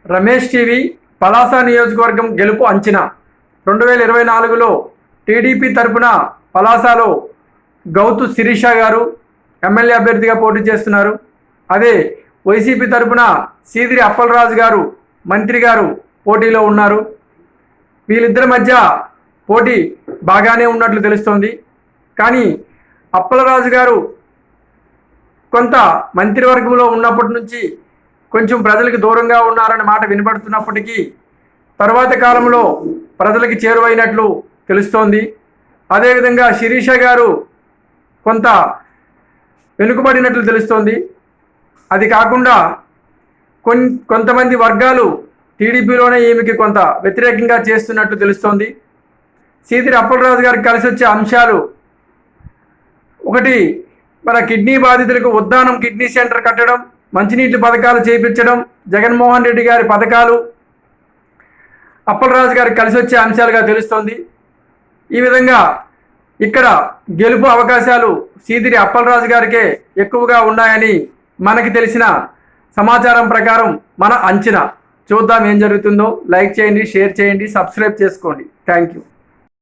Ramesh TV Palasa నియోజకవర్గం గెలుపు అంచనా 2024లో టీడీపీ తరపున పలాసలో గౌతు శిరీష గారు ఎమ్మెల్యే అభ్యర్థిగా పోటీ చేస్తున్నారు. అదే వైసీపీ తరపున సీదిరి అప్పలరాజు గారు మంత్రి గారు పోటీలో ఉన్నారు. వీళ్ళిద్దరి మధ్య పోటీ బాగానే ఉన్నట్లు తెలుస్తోంది. కానీ అప్పలరాజు గారు కొంత మంత్రివర్గంలో ఉన్నప్పటి నుంచి కొంచెం ప్రజలకు దూరంగా ఉన్నారనే మాట వినపడుతున్నప్పటికీ తర్వాత కాలంలో ప్రజలకు చేరువైనట్లు తెలుస్తోంది. అదేవిధంగా శిరీష గారు కొంత వెనుకబడినట్లు తెలుస్తోంది. అది కాకుండా కొంతమంది వర్గాలు టీడీపీలోనే ఈమెకి కొంత వ్యతిరేకంగా చేస్తున్నట్లు తెలుస్తోంది. సీదిరి అప్పలరాజు గారికి కలిసి వచ్చే అంశాలు ఒకటి, మన కిడ్నీ బాధితులకు ఉద్దానం కిడ్నీ సెంటర్ కట్టడం, మంచినీటి పథకాలు చేయించడం, జగన్మోహన్ రెడ్డి గారి పథకాలు అప్పలరాజు గారికి కలిసి వచ్చే అంశాలుగా తెలుస్తోంది. ఈ విధంగా ఇక్కడ గెలుపు అవకాశాలు సీదిరి అప్పలరాజు గారికే ఎక్కువగా ఉన్నాయని మనకి తెలిసిన సమాచారం ప్రకారం మన అంచనా. చూద్దాం ఏం జరుగుతుందో. లైక్ చేయండి, షేర్ చేయండి, సబ్స్క్రైబ్ చేసుకోండి. Thank you.